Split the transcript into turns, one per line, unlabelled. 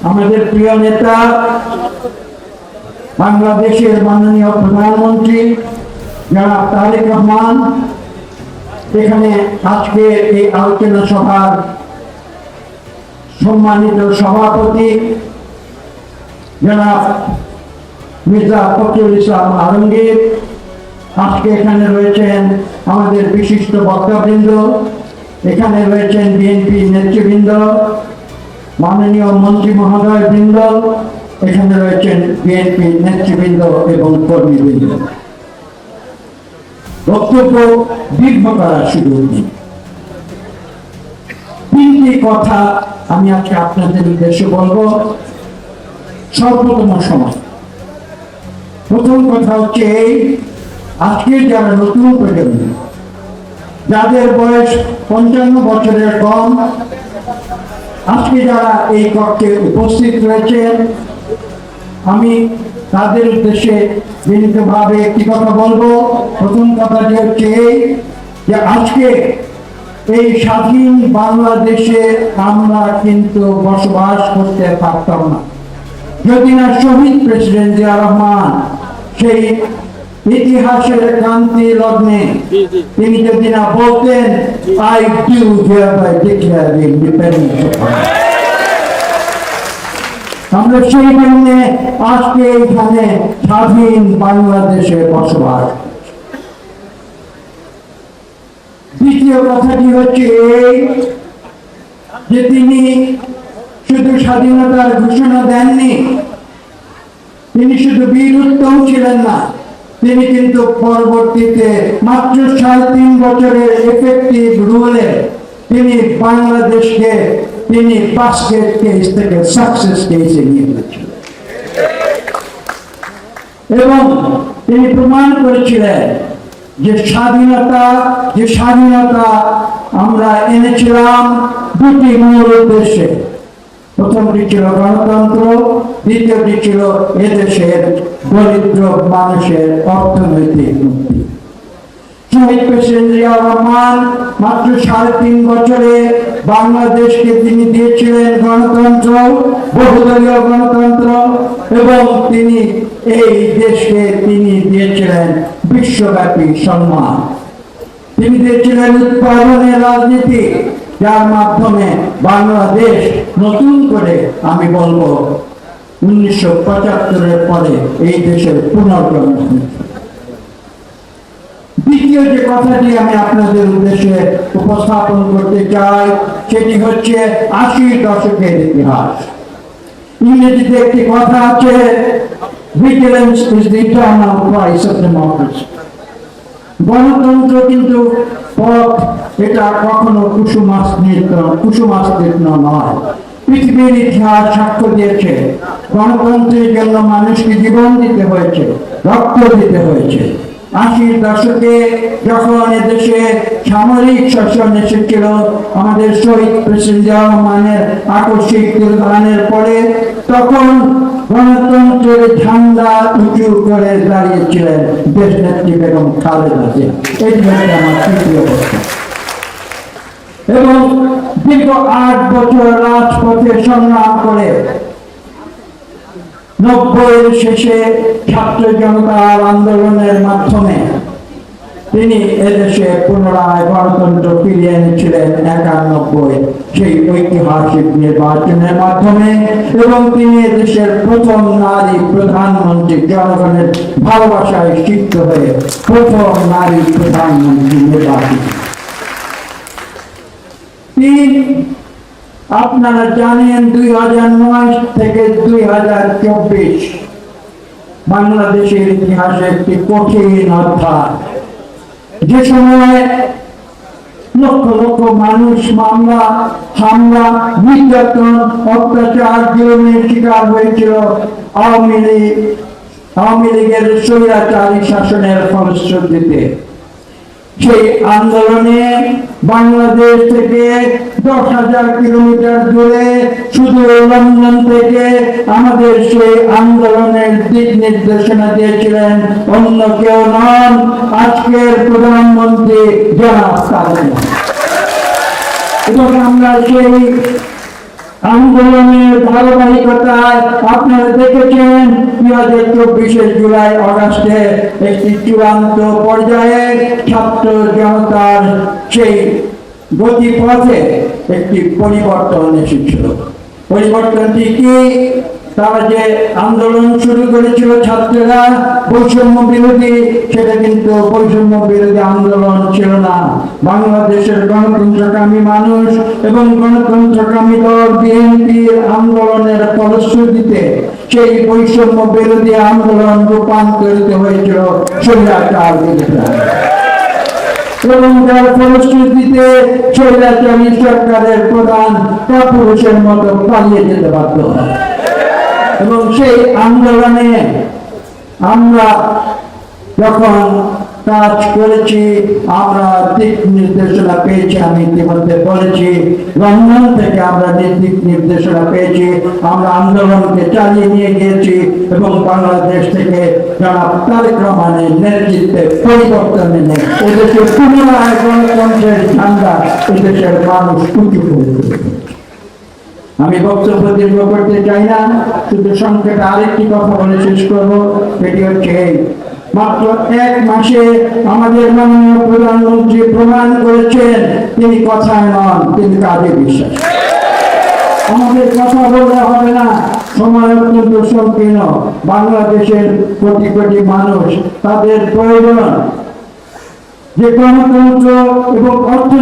আমাদের প্রিয় নেতা বাংলাদেশের মাননীয় প্রধানমন্ত্রী জনাব তারেক রহমান এখানে আজকে এই আলোচনা সভার সম্মানিত সভাপতি জনাব মির্জা ফখরুল ইসলাম আলমগীর, আজকে এখানে রয়েছেন আমাদের বিশিষ্ট বক্তাবৃন্দ, এখানে রয়েছেন বিএনপি নেতৃবৃন্দ, মাননীয় মন্ত্রী মহোদয় বৃন্দ, এখানে রয়েছেন বিএনপি নেতৃবৃন্দ এবং কর্মীবৃন্দ। বক্তব্য দীর্ঘ করার সুযোগ নেই। তিনটি কথা আমি আজকে আপনাদের উদ্দেশ্যে বলবো স্বল্পতম সময়। প্রথম কথা হচ্ছে এই, আজকে যারা নতুন প্রজন্ম, যাদের বয়স 55 বছরের কম, আজকে যারা এই কক্ষে উপস্থিত রয়েছেন, আমি তাদের উদ্দেশ্যে বিনীতভাবে একটি কথা বলবো। প্রথম কথাটি হচ্ছে এই যে আজকে এই স্বাধীন বাংলাদেশে আমরা কিন্তু বসবাস করতে পারতাম না যদি না শহীদ প্রেসিডেন্ট জিয়া রহমান সেই ইতিহাসের ক্রান্তি লগ্নে তিনি যদি না বলতেন I do hereby declare the independence of Bangladesh, আমরা সেই জন্য আজকে এখানে স্বাধীন বাংলাদেশে বসবাস। দ্বিতীয় কথাটি হচ্ছে এই যে তিনি শুধু স্বাধীনতার ঘোষণা দেননি, তিনি শুধু বীরত্বও ছিলেন না, তিনি কিন্তু পরবর্তীতে মাত্র 3.5 বছরের এফেক্টিভ রুলে তিনি বাংলাদেশকে তিনি বাস্কেট কেস থেকে সাকসেস কেসে নিয়ে গেছিলেন এবং তিনি প্রমাণ করেছিলেন যে স্বাধীনতা আমরা এনেছিলাম দুটি মূল উদ্দেশ্যে। প্রথমটি ছিল গণতন্ত্র, দ্বিতীয়টি ছিল এদেশের দরিদ্র মানুষের অর্থনৈতিক মুক্তি। শহীদ প্রেসিডেন্ট জিয়া রহমান মাত্র 3.5 বছরে বাংলাদেশকে তিনি দিয়েছিলেন গণতন্ত্র, বহুদলীয় গণতন্ত্র, এবং তিনি এই দেশকে তিনি দিয়েছিলেন বিশ্বব্যাপী সম্মান। তিনি দিয়েছিলেন উৎপাদনের রাজনীতি, যার মাধ্যমে বাংলাদেশ নতুন করে আমি বলবো 1975-এর পরে এই দেশের পুনর্গঠন। দ্বিতীয় যে কথাটি আমি আপনাদের উদ্দেশ্যে উপস্থাপন করতে চাই সেটি হচ্ছে 80 দশকের ইতিহাস। ইংরেজিতে একটি কথা আছে, vigilance is the eternal price of democracy. গণতন্ত্র কিন্তু পথ, এটা কখনো কুসুমাস্তীর্ণ নয়। পৃথিবীর ইতিহাস সাক্ষ্য দিয়েছে গণতন্ত্রের জন্য মানুষকে জীবন দিতে হয়েছে, রক্ত দিতে হয়েছে। 80 দশকে যখন এদেশে সামরিক শাসন এসেছিল, আমাদের শহীদ প্রেসিডেন্ট জিয়া রহমানের আকস্মিক দুর্ঘটনার পরে, তখন গণতন্ত্রের ঝান্ডা উঁচু করে দাঁড়িয়েছিলেন দেশ নেত্রী বেগম খালেদা জিয়া। এই হচ্ছে আমার তৃতীয় কথা। এবং দীর্ঘ 8 বছর রাজপথে সংগ্রাম করে 90-এর শেষে ছাত্র জনতার আন্দোলনের মাধ্যমে তিনি এদেশে পুনরায় গণতন্ত্র ফিরিয়ে এনেছিলেন 91 সেই ঐতিহাসিক নির্বাচনের মাধ্যমে, এবং তিনি এদেশের প্রথম নারী প্রধানমন্ত্রী, জনগণের ভালোবাসায় সিক্ত হয়ে প্রথম নারী প্রধানমন্ত্রী নির্বাচিত। আপনারা জানেন 2009 থেকে 2024 বাংলাদেশের ইতিহাসে একটি কঠিন অধ্যায়, যে সময় লক্ষ লক্ষ মানুষ মামলা, হামলা, নির্যাতন, অত্যাচার, জুলুমের শিকার হয়েছিল আওয়ামী লীগের স্বৈরাচারী শাসনের ফলশ্রুতিতে। সেই আন্দোলনে বাংলাদেশ থেকে 10,000 কিলোমিটার দূরে শুধু লন্ডন থেকে আমাদের সেই আন্দোলনের দিক নির্দেশনা দিয়েছিলেন অন্য কেউ নন, আজকের প্রধানমন্ত্রী জনাব তারেক রহমান। এবং আমরা সেই আন্দোলনের ধারাবাহিকতায় আপনারা দেখেছেন 2024 জুলাই অগাস্টে একটি চূড়ান্ত পর্যায়ে ছাত্র জনতার সেই গতিপথে একটি পরিবর্তন এসেছিল। পরিবর্তনটি কি? তারা যে আন্দোলন শুরু করেছিল ছাত্ররা বৈষম্য বিরোধী, সেটা কিন্তু বৈষম্য বিরোধী আন্দোলন ছিল না। বাংলাদেশের গণতন্ত্রকামী মানুষ এবং গণতন্ত্রকামী দল বিএনপির আন্দোলনের ফলশ্রুতিতে সেই বৈষম্য বিরোধী আন্দোলন রূপান্তরিত হয়েছিল স্বৈরাচার বিরোধী। এবং যার ফলশ্রুতিতে স্বৈরাচারী সরকারের প্রধান কাপুরুষের মতো পালিয়ে যেতে বাধ্য হয়। এবং সেই আন্দোলনে আমরা যখন কাজ করেছি, আমরা দিক নির্দেশনা পেয়েছি। আমি ইতিমধ্যে বলেছি, লন্ডন থেকে আমরা দিক নির্দেশনা পেয়েছি। আমরা আন্দোলনকে চালিয়ে নিয়ে গিয়েছি এবং বাংলাদেশ থেকে জনাব তারেক রহমানের নেতৃত্বে পরিবর্তন এনে এদেশের পুনরায় গণতন্ত্রের ঝান্ডা এদেশের মানুষ উঁচু করে। আমি বক্তব্য দীর্ঘ করতে চাই না, শুধু সংক্ষেপে আরেকটি কথা বলে শেষ করবো। এটি হচ্ছে মাত্র 1 মাসে আমাদের মাননীয় প্রধানমন্ত্রী প্রমাণ করেছেন তিনি কথায় নন, তিনি কাজে বিশ্বাস। আমাদের কথা বললে হবে না, সময় অত্যন্ত সংকীর্ণ। বাংলাদেশের কোটি কোটি মানুষ, তাদের প্রয়োজন যে গণতন্ত্র এবং অর্থ